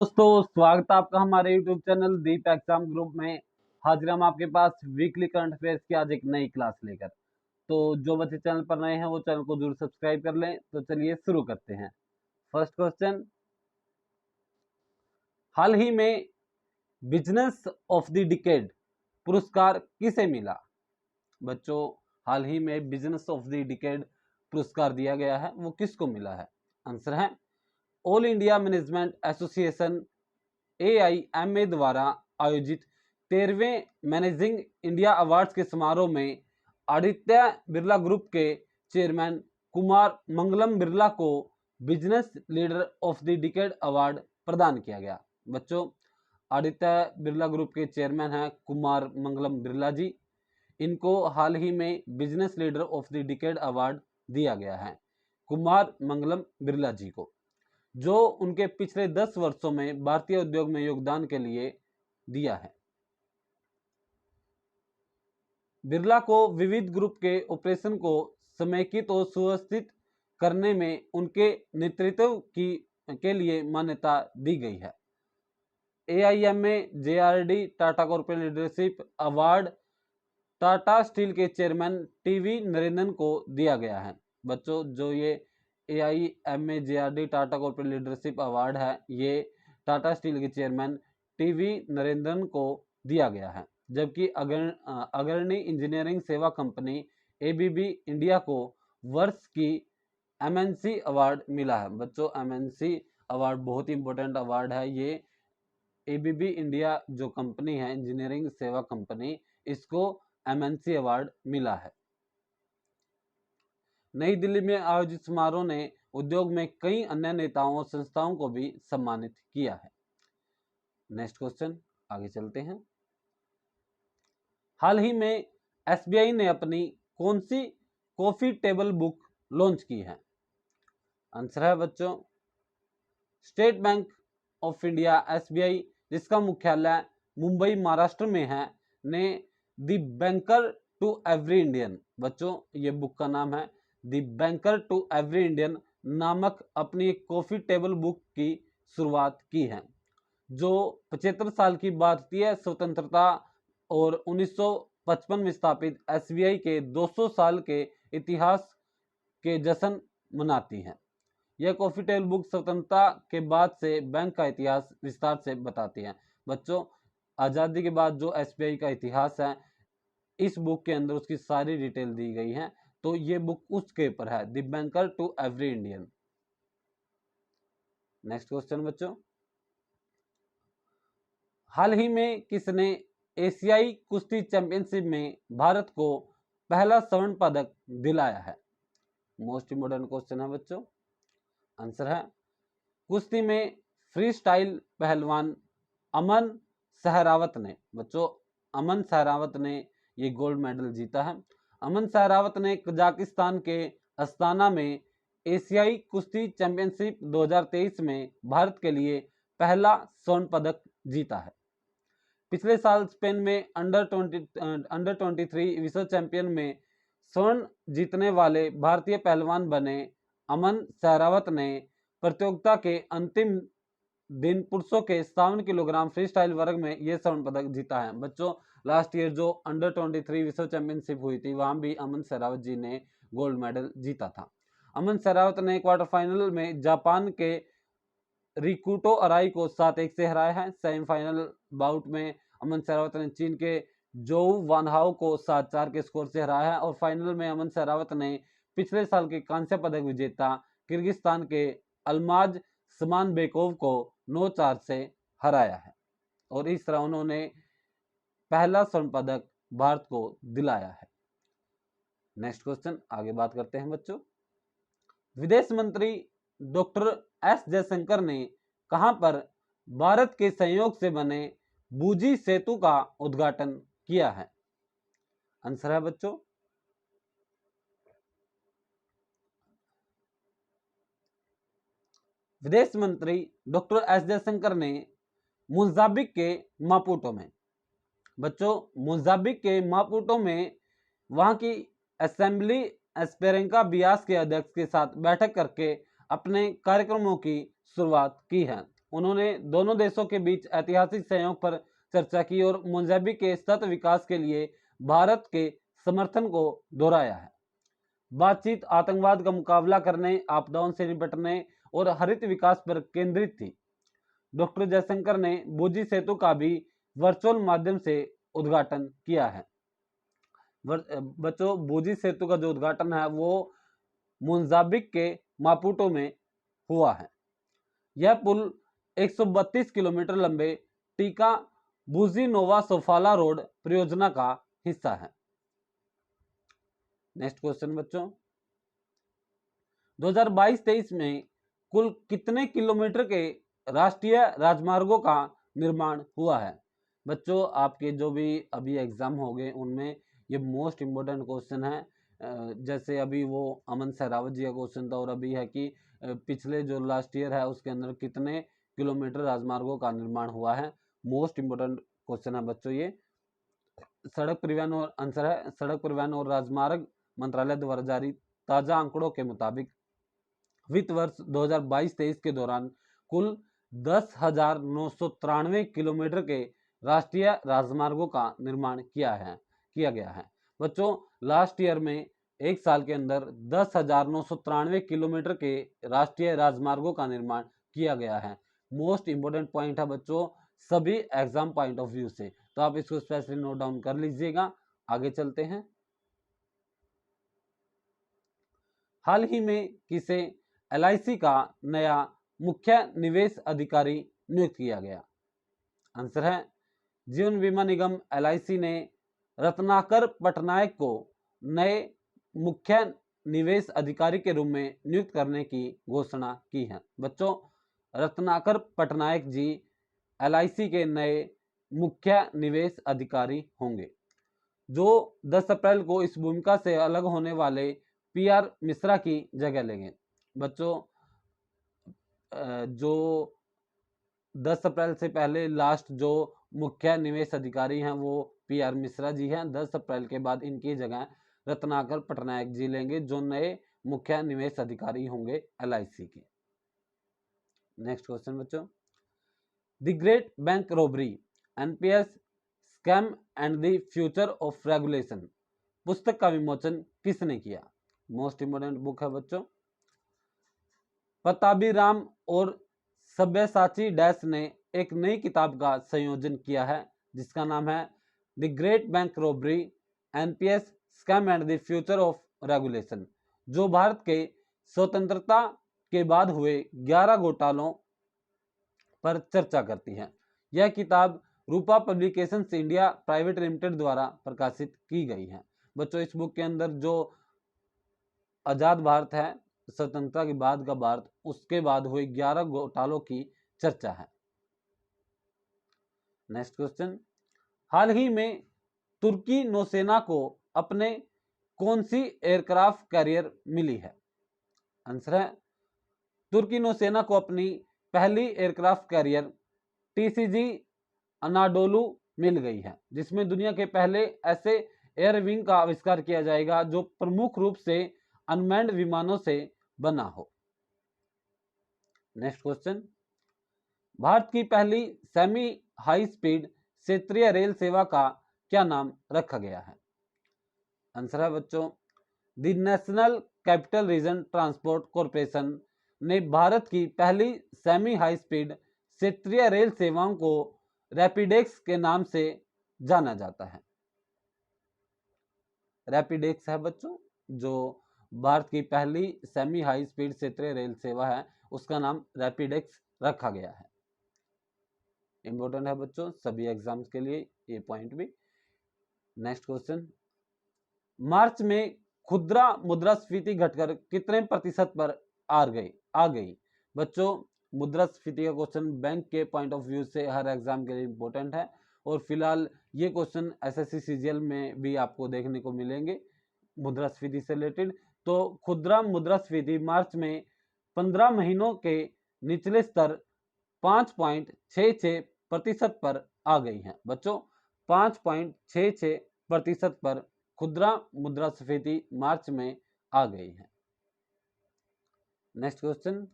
दोस्तों, स्वागत है आपका हमारे यूट्यूब चैनल दीप एग्जाम ग्रुप में। हाजिर हम आपके पास वीकली करंट अफेयर्स की आज एक नई क्लास लेकर। तो जो बच्चे चैनल पर नए हैं वो चैनल को जरूर सब्सक्राइब कर लें। तो चलिए शुरू करते हैं। फर्स्ट क्वेश्चन, हाल ही में बिजनेस ऑफ द डिकेड पुरस्कार किसे मिला? बच्चों, हाल ही में बिजनेस ऑफ द डिकेड पुरस्कार दिया गया है, वो किसको मिला है? आंसर है all India management association AIMA द्वारा आयोजित 13वें मैनेजिंग इंडिया अवार्ड्स के समारोह में आदित्य बिरला ग्रुप के चेयरमैन कुमार मंगलम बिरला को business leader of the decade award प्रदान किया गया। बच्चों, आदित्य बिरला ग्रुप के चेयरमैन हैं कुमार मंगलम बिरला जी। इनको हाल ही में business leader of the decade award दिया गया है कुमार मंगलम बिरला जी को, जो उनके पिछले 10 वर्षों में भारतीय उद्योग में योगदान के लिए दिया है। बिरला को विविध ग्रुप के ऑपरेशन को समेकित और सुव्यवस्थित करने में उनके नेतृत्व के लिए मान्यता दी गई है। AIMA JRD Tata corporate leadership award Tata steel के चेयरमैन TV नरेंद्रन को दिया गया है। बच्चों, जो ये AIMA JRD Tata corporate leadership award है, ये टाटा स्टील के चेयरमैन TV नरेंद्रन को दिया गया है। जबकि अग्रणी इंजीनियरिंग सेवा कंपनी ABB इंडिया को वर्ष की MNC अवार्ड मिला है। बच्चों, MNC अवार्ड बहुत ही इंपॉर्टेंट अवार्ड है। ये ABB इंडिया जो कंपनी है, इंजीनियरिंग सेवा कंपनी, इसको MNC अवार्ड मिला है। नई दिल्ली में आयोजित समारोह ने उद्योग में कई अन्य नेताओं और संस्थाओं को भी सम्मानित किया है। नेक्स्ट क्वेश्चन, आगे चलते हैं। हाल ही में SBI ने अपनी कौन सी कॉफी टेबल बुक लॉन्च की है? आंसर है बच्चों State Bank of India SBI, जिसका मुख्यालय मुंबई महाराष्ट्र में है, ने the banker to every Indian, बच्चों ये बुक का नाम है the banker to every Indian, नामक अपनी एक कॉफी टेबल बुक की शुरुआत की है, जो 75 साल की भारतीय स्वतंत्रता और 1955 में स्थापित SBI के 200 साल के इतिहास के जश्न मनाती है। यह कॉफी टेबल बुक स्वतंत्रता के बाद से बैंक का इतिहास विस्तार से बताती है। बच्चों, आज़ादी के बाद जो SBI का इतिहास है, इस बुक के अंदर उसकी सारी डिटेल दी गई है। तो ये बुक उसके ऊपर है, the banker to every Indian. Next question बच्चों, हाल ही में किसने एशियाई कुश्ती चैंपियनशिप में भारत को पहला स्वर्ण पदक दिलाया है? मोस्ट इंपोर्टेंट क्वेश्चन है बच्चों। आंसर है कुश्ती में फ्री स्टाइल पहलवान अमन सहरावत ने। बच्चों, अमन सहरावत ने ये गोल्ड मेडल जीता है। अमन सहरावत ने कजाकिस्तान के अस्ताना में एशियाई कुश्ती चैंपियनशिप 2023 में भारत के लिए पहला स्वर्ण पदक जीता है। पिछले साल स्पेन में अंडर 23 विश्व चैंपियन में स्वर्ण जीतने वाले भारतीय पहलवान बने अमन सहरावत ने प्रतियोगिता के अंतिम दिन पुरुषों के 57 किलोग्राम फ्री स्टाइल वर्ग में यह स्वर्ण पदक जीता है। बच्चों, लास्ट ईयर जो अंडर 23 विश्व चैंपियनशिप हुई थी, वहां भी अमन सहरावत जी ने गोल्ड मेडल जीता था। अमन सहरावत ने क्वार्टर फाइनल में जापान के रिकुटो अराई को 7-1 से हराया है। सेमीफाइनल बाउट में अमन सहरावत ने चीन के जोउ वानहाओ को 7-4 के स्कोर से हराया है। और फाइनल में अमन सहरावत ने पिछले साल के कांस्य पदक विजेता किर्गिस्तान के अल्माज स्मानबेकोव को 9-4 से हराया है। और इस तरह उन्होंने पहला स्वर्ण पदक भारत को दिलाया है। नेक्स्ट क्वेश्चन, आगे बात करते हैं बच्चों। विदेश मंत्री डॉक्टर S जयशंकर ने कहां पर भारत के सहयोग से बने बूजी सेतु का उद्घाटन किया है? आंसर है बच्चों विदेश मंत्री डॉक्टर S जयशंकर ने मोजाम्बिक के मापुटो में, बच्चों मोजाम्बिक के मापुटो में वहां की असेंबली एस्पेरेंका बियास के अध्यक्ष के साथ बैठक करके अपने कार्यक्रमों की शुरुआत की है। उन्होंने दोनों देशों के बीच ऐतिहासिक सहयोग पर चर्चा की और मोजाम्बिक के सतत विकास के लिए भारत के समर्थन को दोहराया है। बातचीत आतंकवाद का मुकाबला करने, आपदाओं से निपटने और हरित विकास पर केंद्रित थी। डॉक्टर जयशंकर ने बूजी सेतु का भी वर्चुअल माध्यम से उद्घाटन किया है। बच्चों, बूजी सेतु का जो उद्घाटन है वो मोजाम्बिक के मापुटो में हुआ है। यह पुल 132 किलोमीटर लंबे टीका बूजी नोवा सोफाला रोड परियोजना का हिस्सा है। नेक्स्ट क्वेश्चन बच्चों, 2022-23 में कुल कितने किलोमीटर के राष्ट्रीय राजमार्गों का निर्माण हुआ है? बच्चों, आपके जो भी अभी एग्जाम हो गए उनमें ये मोस्ट इम्पोर्टेंट क्वेश्चन है। जैसे अभी वो अमन सहरावत जी का क्वेश्चन था और अभी है कि पिछले जो लास्ट ईयर है उसके अंदर कितने किलोमीटर राजमार्गों का निर्माण हुआ है। मोस्ट इम्पोर्टेंट क्वेश्चन है बच्चों ये। सड़क परिवहन और आंसर है सड़क परिवहन और राजमार्ग मंत्रालय द्वारा जारी ताजा आंकड़ों के मुताबिक वित्त वर्ष 2022-23 के दौरान कुल 10,993 किलोमीटर के राष्ट्रीय राजमार्गों का निर्माण किया गया है। बच्चों, लास्ट ईयर में एक साल के अंदर 10,993 किलोमीटर के राष्ट्रीय राजमार्गों का निर्माण किया गया है। मोस्ट इंपोर्टेंट पॉइंट है बच्चों सभी एग्जाम पॉइंट ऑफ व्यू से, तो आप इसको स्पेशली नोट डाउन कर लीजिएगा। आगे चलते हैं। हाल ही में किसे LIC का नया मुख्य निवेश अधिकारी नियुक्त किया गया? आंसर है जीवन बीमा निगम LIC ने रत्नाकर पटनायक को नए मुख्य निवेश अधिकारी के रूप में नियुक्त करने की घोषणा की है। बच्चों, रत्नाकर पटनायक जी LIC के नए मुख्य निवेश अधिकारी होंगे, जो 10 अप्रैल को इस भूमिका से अलग होने वाले PR मिश्रा की जगह लेंगे। बच्चों, जो 10 अप्रैल से पहले लास्ट जो मुख्य निवेश अधिकारी हैं वो PR मिश्रा जी हैं। 10 अप्रैल के बाद इनकी जगह रत्नाकर पटनायक जी लेंगे, जो नए मुख्य निवेश अधिकारी होंगे LIC के। नेक्स्ट क्वेश्चन बच्चों, the great bank robbery NPS scam and the future of regulation पुस्तक का विमोचन किसने किया? मोस्ट इंपोर्टेंट बुक है बच्चों। पताबीराम और सब्यसाची डैश ने एक नई किताब का संयोजन किया है जिसका नाम है the great bank robbery NPS scam and the future of regulation, जो भारत के स्वतंत्रता के बाद हुए 11 घोटालों पर चर्चा करती है। यह किताब रूपा पब्लिकेशंस इंडिया प्राइवेट लिमिटेड द्वारा प्रकाशित की गई है। बच्चों, इस बुक के अंदर जो आजाद भारत है, स्वतंत्रता के बाद का भारत, उसके बाद हुए 11 घोटालों की चर्चा है। नेक्स्ट क्वेश्चन, हाल ही में तुर्की नौसेना को अपने कौन सी एयरक्राफ्ट कैरियर मिली है? आंसर है तुर्की नौसेना को अपनी पहली एयरक्राफ्ट कैरियर TCG अनाडोलू मिल गई है, जिसमें दुनिया के पहले ऐसे एयर विंग का आविष्कार किया जाएगा जो प्रमुख रूप से अनमैन्ड विमानों से बना हो। नेक्स्ट क्वेश्चन, भारत की पहली सेमी हाई स्पीड क्षेत्रीय रेल सेवा का क्या नाम रखा गया है? आंसर है बच्चों the national capital region transport corporation ने भारत की पहली सेमी हाई स्पीड क्षेत्रीय रेल सेवाओं को रैपिडेक्स के नाम से जाना जाता है। रैपिडेक्स है बच्चों जो भारत की पहली सेमी हाई स्पीड क्षेत्रीय रेल सेवा है, उसका नाम रैपिडेक्स रखा गया है। इंपॉर्टेंट है बच्चों सभी एग्जाम्स के लिए ये पॉइंट भी। नेक्स्ट क्वेश्चन, मार्च में खुदरा मुद्रास्फीति घटकर कितने प्रतिशत पर आ गई? बच्चों, मुद्रास्फीति का क्वेश्चन बैंक के पॉइंट ऑफ व्यू से हर एग्जाम के लिए इंपॉर्टेंट है और फिलहाल ये क्वेश्चन SSC CGL में भी आपको देखने को मिलेंगे मुद्रास्फीति से रिलेटेड। तो खुदरा मुद्रास्फीति मार्च में 15 महीनों के निचले स्तर 5.66% पर आ गई है। बच्चों, 5.66% पर खुदरा मुद्रास्फीति मार्च में आ गई है। नेक्स्ट क्वेश्चन,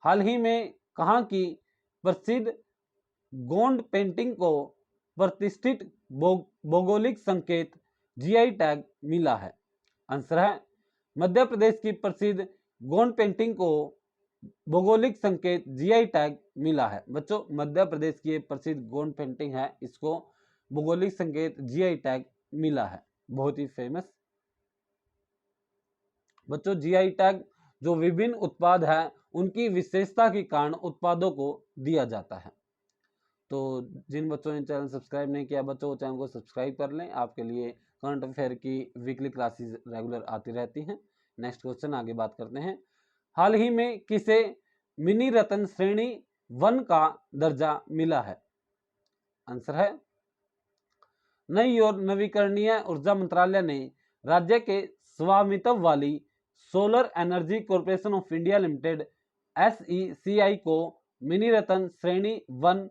हाल ही में कहां की प्रसिद्ध गोंड पेंटिंग को प्रतिष्ठित भौगोलिक संकेत जीआई टैग मिला है? आंसर है मध्य प्रदेश की प्रसिद्ध गोंड पेंटिंग को भौगोलिक संकेत जीआई टैग मिला है। बच्चों, मध्य प्रदेश की प्रसिद्ध गोंड पेंटिंग है, इसको भौगोलिक संकेत जीआई टैग मिला है, बहुत ही फेमस। बच्चों, जीआई टैग जो विभिन्न उत्पाद है उनकी विशेषता के कारण उत्पादों को दिया जाता है। तो जिन बच्चों ने चैनल सब्सक्राइब नहीं किया बच्चों, चैनल को सब्सक्राइब कर लें, आपके लिए करंट अफेयर की वीकली क्लासेस रेगुलर आती रहती हैं। नेक्स्ट क्वेश्चन आगे बात करते हैं। हाल ही में किसे मिनी रत्न श्रेणी 1 का दर्जा मिला है? आंसर है नई और नवीकरणीय ऊर्जा मंत्रालय ने राज्य के स्वामित्व वाली solar energy corporation of India limited SECI को मिनी रत्न श्रेणी 1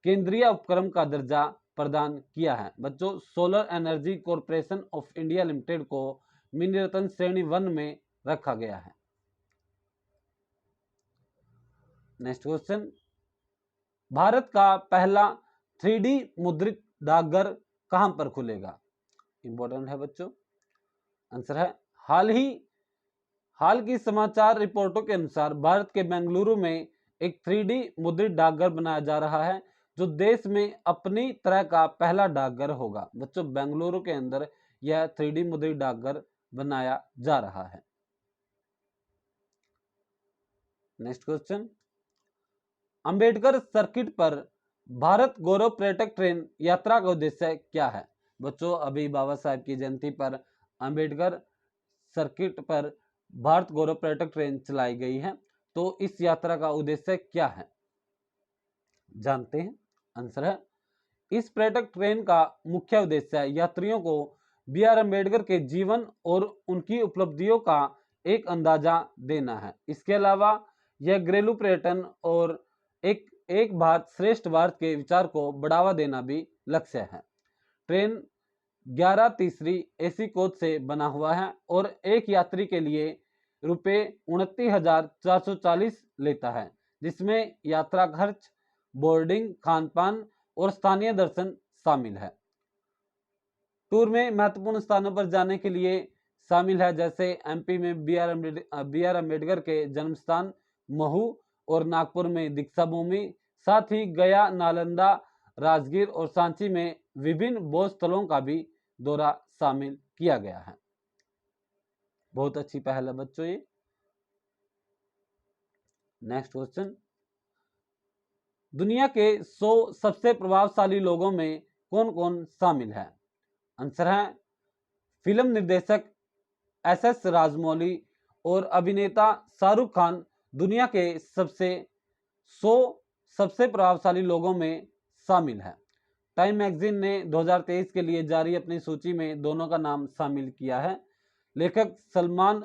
केंद्रीय उपक्रम का दर्जा प्रदान किया है। बच्चों, solar energy corporation of India limited को मिनी रत्न श्रेणी 1 में रखा गया है। नेक्स्ट क्वेश्चन, भारत का पहला 3D मुद्रित डाकघर कहां पर खुलेगा? इंपॉर्टेंट है बच्चों। आंसर है हाल की समाचार रिपोर्टों के अनुसार भारत के बेंगलुरु में एक 3D मुद्रित डाकघर बनाया जा रहा है जो देश में अपनी तरह का पहला डाकघर होगा। बच्चों, बेंगलुरु के अंदर यह 3D मुद्रित डाकघर बनाया जा रहा है। नेक्स्ट क्वेश्चन, अंबेडकर सर्किट पर भारत गौरव पर्यटक ट्रेन यात्रा का उद्देश्य क्या है? बच्चों, अभी बाबा साहेब की जयंती पर अंबेडकर सर्किट पर भारत गौरव पर्यटक ट्रेन चलाई गई है, तो इस यात्रा का उद्देश्य क्या है जानते हैं। आंसर है इस पर्यटक ट्रेन का मुख्य उद्देश्य यात्रियों को BR अम्बेडकर के जीवन और उनकी उपलब्धियों का एक अंदाजा देना है। इसके अलावा यह घरेलू पर्यटन और एक भारत श्रेष्ठ भारत के विचार को बढ़ावा देना भी लक्ष्य है। ट्रेन 11 तीसरी AC कोच से बना हुआ है और एक यात्री के लिए रुपये 29,440 लेता है, जिसमें यात्रा खर्च, बोर्डिंग, खानपान और स्थानीय दर्शन शामिल है। टूर में महत्वपूर्ण स्थानों पर जाने के लिए शामिल है, जैसे MP में BR अम्बेडकर के जन्म स्थान महू और नागपुर में दीक्षा भूमि, साथ ही गया, नालंदा, राजगीर और सांची में विभिन्न बौद्ध स्थलों का भी दौरा शामिल किया गया है। बहुत अच्छी पहल है बच्चों ये। नेक्स्ट क्वेश्चन, दुनिया के 100 सबसे प्रभावशाली लोगों में कौन कौन शामिल है? आंसर है फिल्म निर्देशक SS राजमौली और अभिनेता शाहरुख खान दुनिया के 100 सबसे प्रभावशाली लोगों में शामिल है। टाइम मैगजीन ने 2023 के लिए जारी अपनी सूची में दोनों का नाम शामिल किया है। लेखक सलमान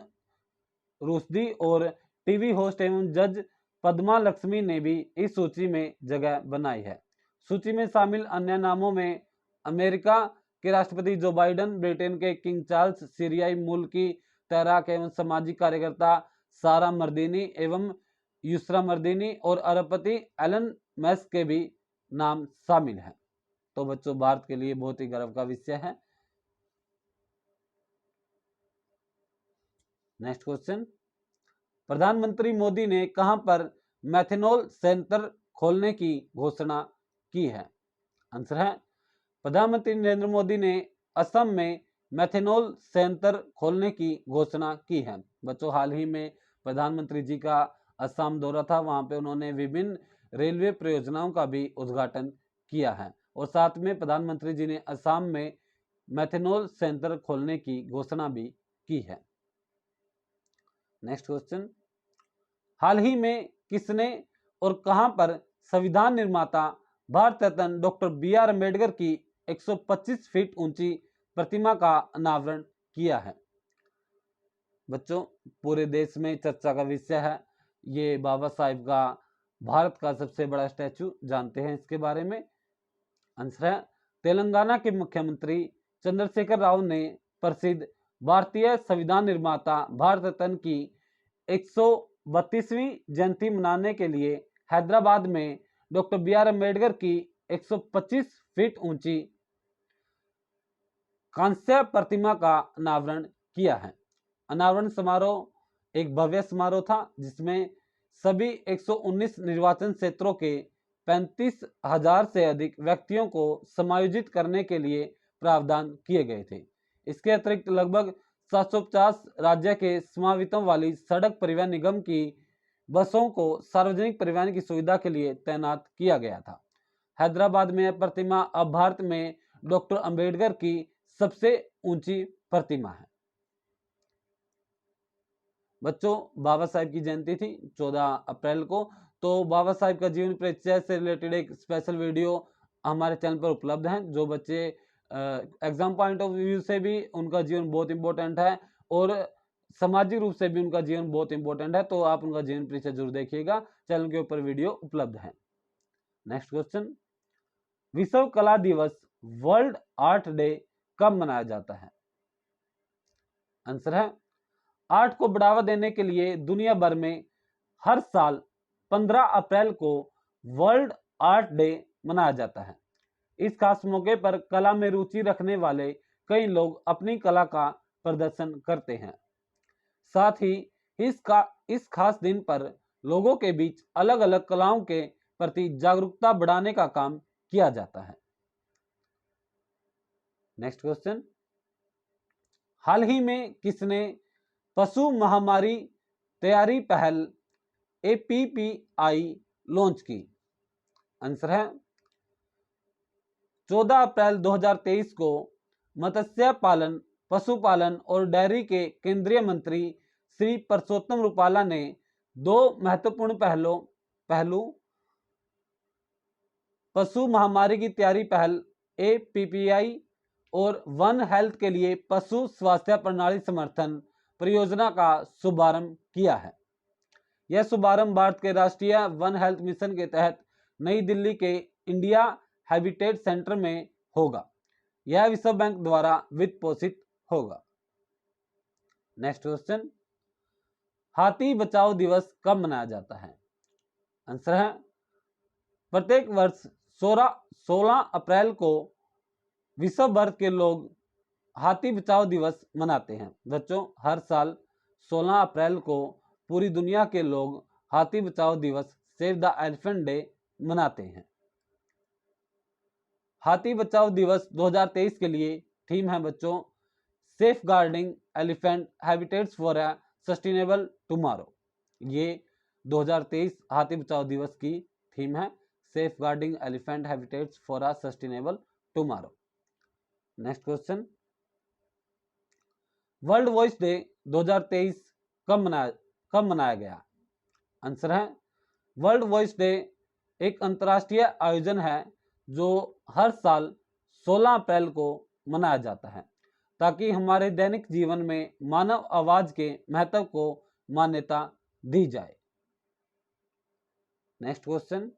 रुश्दी और टीवी होस्ट एवं जज पद्मा लक्ष्मी ने भी इस सूची में जगह बनाई है। सूची में शामिल अन्य नामों में अमेरिका के राष्ट्रपति जो बाइडेन, ब्रिटेन के किंग चार्ल्स, सीरियाई मूल की तैराक एवं सामाजिक कार्यकर्ता सारा मर्दिनी एवं यूसरा मर्दिनी और अरबपति एलन मस्क के भी नाम शामिल हैं। तो बच्चों, भारत के लिए बहुत ही गर्व का विषय है। नेक्स्ट क्वेश्चन, प्रधानमंत्री मोदी ने कहां पर मेथनॉल संयंत्र खोलने की घोषणा की है? आंसर है प्रधानमंत्री नरेंद्र मोदी ने असम में मेथनॉल संयंत्र खोलने की घोषणा की है। बच्चों, हाल ही में प्रधानमंत्री जी का असम दौरा था, वहां पे उन्होंने विभिन्न रेलवे परियोजनाओं का भी उद्घाटन किया है और साथ में प्रधानमंत्री जी ने असम में मेथनॉल संयंत्र खोलने की घोषणा भी की है। नेक्स्ट क्वेश्चन, हाल ही में किसने और कहां पर संविधान निर्माता भारत रत्न डॉक्टर BR अम्बेडकर की 125 फीट ऊंची प्रतिमा का अनावरण किया है? बच्चों, पूरे देश में चर्चा का विषय है ये बाबा साहेब का भारत का सबसे बड़ा स्टैचू, जानते हैं इसके बारे में। आंसर है तेलंगाना के मुख्यमंत्री चंद्रशेखर राव ने प्रसिद्ध भारतीय संविधान निर्माता भारत रत्न की 132वीं जयंती मनाने के लिए हैदराबाद में डॉक्टर B.R. अम्बेडकर की 125 फीट ऊंची कांस्य प्रतिमा का अनावरण किया है। अनावरण समारोह एक भव्य समारोह था जिसमें सभी 119 निर्वाचन क्षेत्रों के 35,000 से अधिक व्यक्तियों को समायोजित करने के लिए प्रावधान किए गए थे। इसके अतिरिक्त लगभग 750 राज्य के समावितों वाली सड़क परिवहन निगम की बसों को सार्वजनिक परिवहन की सुविधा के लिए तैनात किया गया था। हैदराबाद में यह प्रतिमा अब भारत में डॉक्टर अंबेडकर की सबसे ऊंची प्रतिमा है। बच्चों, बाबा साहेब की जयंती थी 14 अप्रैल को, तो बाबा साहेब का जीवन परिचय से रिलेटेड एक स्पेशल वीडियो हमारे चैनल पर उपलब्ध है। जो बच्चे एग्जाम पॉइंट ऑफ व्यू से भी उनका जीवन बहुत इंपॉर्टेंट है और सामाजिक रूप से भी उनका जीवन बहुत इंपॉर्टेंट है, तो आप उनका जीवन परिचय जरूर देखिएगा, चैनल के ऊपर वीडियो उपलब्ध है। नेक्स्ट क्वेश्चन, विश्व कला दिवस वर्ल्ड आर्ट डे कब मनाया जाता है? आंसर है, आर्ट को बढ़ावा देने के लिए दुनिया भर में हर साल 15 अप्रैल को वर्ल्ड आर्ट डे मनाया जाता है। इस खास मौके पर कला में रुचि रखने वाले कई लोग अपनी कला का प्रदर्शन करते हैं। साथ ही इस खास दिन पर लोगों के बीच अलग अलग कलाओं के प्रति जागरूकता बढ़ाने का काम किया जाता है। नेक्स्ट क्वेश्चन, हाल ही में किसने पशु महामारी तैयारी पहल APPI लॉन्च की? आंसर है, 14 अप्रैल 2023 को मत्स्य पालन, पशुपालन और डेयरी के केंद्रीय मंत्री श्री परसोत्तम रुपाला ने दो महत्वपूर्ण पहलू पशु महामारी की तैयारी पहल APPI और वन हेल्थ के लिए पशु स्वास्थ्य प्रणाली समर्थन परियोजना का शुभारंभ किया है। यह शुभारंभ भारत के राष्ट्रीय वन हेल्थ मिशन के तहत नई दिल्ली के इंडिया हैबिटेट सेंटर में होगा। यह विश्व बैंक द्वारा वित्त पोषित होगा। नेक्स्ट क्वेश्चन, हाथी बचाओ दिवस कब मनाया जाता है? आंसर है, प्रत्येक वर्ष 16 अप्रैल को विश्व भर के लोग हाथी बचाओ दिवस मनाते हैं। बच्चों, हर साल 16 अप्रैल को पूरी दुनिया के लोग हाथी बचाओ दिवस सेव द एलिफेंट डे मनाते हैं। हाथी बचाओ दिवस 2023 के लिए थीम है बच्चों, safeguarding elephant habitats for a sustainable tomorrow. ये 2023 हाथी बचाओ दिवस की थीम है, safeguarding elephant habitats for a sustainable tomorrow. Next question, world voice day 2023 कब मनाया गया? आंसर है, वर्ल्ड वॉइस डे एक अंतर्राष्ट्रीय आयोजन है जो हर साल 16 अप्रैल को मनाया जाता है ताकि हमारे दैनिक जीवन में मानव आवाज के महत्व को मान्यता दी जाए। नेक्स्ट क्वेश्चन,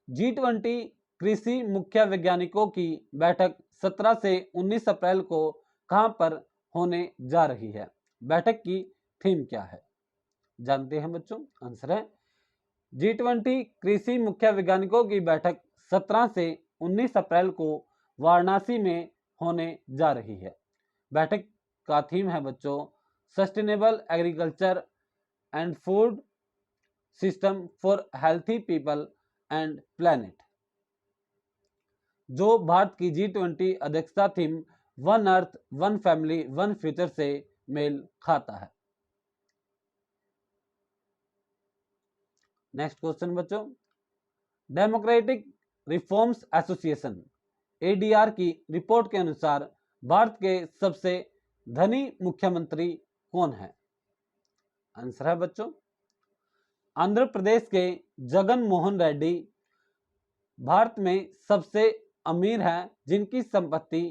G20 कृषि मुख्य वैज्ञानिकों की बैठक 17 से 19 अप्रैल को कहां पर होने जा रही है? बैठक की थीम क्या है? जानते हैं बच्चों। आंसर है, G20 कृषि मुख्य वैज्ञानिकों की बैठक 17 से 19 अप्रैल को वाराणसी में होने जा रही है। बैठक का थीम है बच्चों, sustainable agriculture and food system for healthy people and planet, जो भारत की G20 अध्यक्षता theme one earth one family one future से मेल खाता है। नेक्स्ट क्वेश्चन बच्चों, डेमोक्रेटिक रिफॉर्म्स एसोसिएशन ADR की रिपोर्ट के अनुसार भारत के सबसे धनी मुख्यमंत्री कौन है? आंसर है बच्चों, आंध्र प्रदेश के जगन मोहन रेड्डी भारत में सबसे अमीर हैं, जिनकी संपत्ति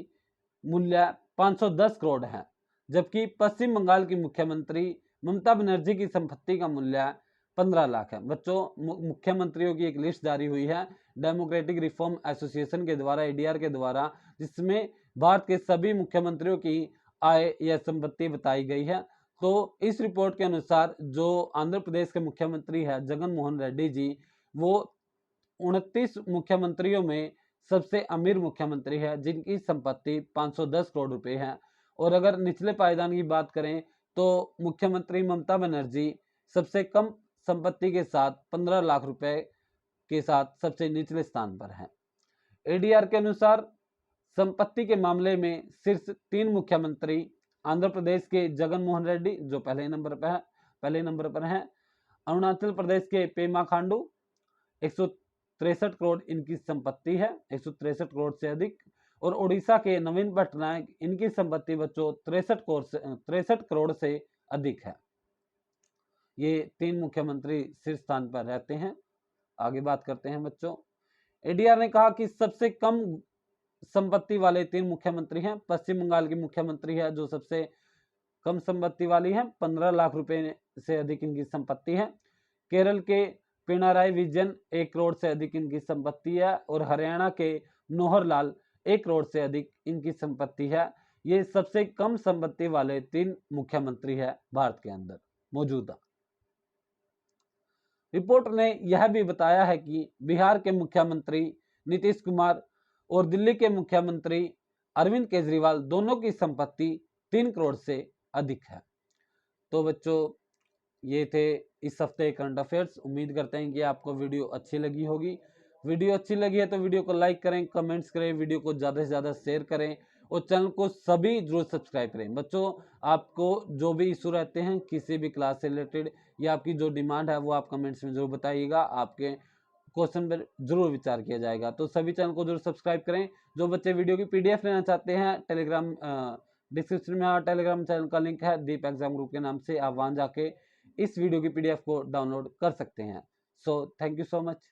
मूल्य 510 करोड़ है, जबकि पश्चिम बंगाल की मुख्यमंत्री ममता बनर्जी की संपत्ति का मूल्य 15 लाख है। बच्चों, मुख्यमंत्रियों की एक लिस्ट जारी हुई है डेमोक्रेटिक रिफॉर्म एसोसिएशन के द्वारा, ADR के द्वारा, जिसमें भारत के सभी मुख्यमंत्रियों की आय या संपत्ति बताई गई है। तो इस रिपोर्ट के अनुसार जो आंध्र प्रदेश के मुख्यमंत्री है जगन मोहन रेड्डी जी, वो 29 मुख्यमंत्रियों में सबसे अमीर मुख्यमंत्री है, जिनकी संपत्ति 510 करोड़ रुपए है। और अगर निचले पायदान की बात करें तो मुख्यमंत्री ममता बनर्जी सबसे कम संपत्ति के साथ 15 लाख रुपए के साथ सबसे निचले स्थान पर है। एडीआर के अनुसार संपत्ति के मामले में शीर्ष 3 मुख्यमंत्री आंध्र प्रदेश के जगन मोहन रेड्डी जो पहले नंबर पर है, अरुणाचल प्रदेश के पेमा खांडू 163 करोड़ इनकी संपत्ति है, 163 करोड़ से अधिक। और उड़ीसा के नवीन पटनायक, इनकी संपत्ति बच्चों 63 करोड़ से अधिक है। ये 3 मुख्यमंत्री शीर्ष स्थान पर रहते हैं। आगे बात करते हैं बच्चों। एडीआर ने कहा कि सबसे कम संपत्ति वाले 3 मुख्यमंत्री हैं। पश्चिम बंगाल की मुख्यमंत्री है जो सबसे कम संपत्ति वाली है, 15 लाख रुपए से अधिक इनकी संपत्ति है। केरल के पिनाराई विजयन 1 करोड़ से अधिक इनकी संपत्ति है। और हरियाणा के मनोहर लाल 1 करोड़ से अधिक इनकी संपत्ति है। ये सबसे कम संपत्ति वाले 3 मुख्यमंत्री है भारत के अंदर मौजूदा। रिपोर्ट ने यह भी बताया है कि बिहार के मुख्यमंत्री नीतीश कुमार और दिल्ली के मुख्यमंत्री अरविंद केजरीवाल दोनों की संपत्ति 3 करोड़ से अधिक है। तो बच्चों ये थे इस हफ्ते करंट अफेयर्स। उम्मीद करते हैं कि आपको वीडियो अच्छी लगी होगी। वीडियो अच्छी लगी है तो वीडियो को लाइक करें, कमेंट्स करें, वीडियो को ज़्यादा से ज़्यादा शेयर करें और चैनल को सभी जरूर सब्सक्राइब करें। बच्चों आपको जो भी इशू रहते हैं किसी भी क्लास से रिलेटेड या आपकी जो डिमांड है वो आप कमेंट्स में जरूर बताइएगा, आपके क्वेश्चन पर जरूर विचार किया जाएगा। तो सभी चैनल को जरूर सब्सक्राइब करें। जो बच्चे वीडियो की पीडीएफ लेना चाहते हैं, टेलीग्राम डिस्क्रिप्शन में हमारा टेलीग्राम चैनल का लिंक है दीप एग्जाम ग्रुप के नाम से, आप वहां जाके इस वीडियो की पीडीएफ को डाउनलोड कर सकते हैं। So thank you so much.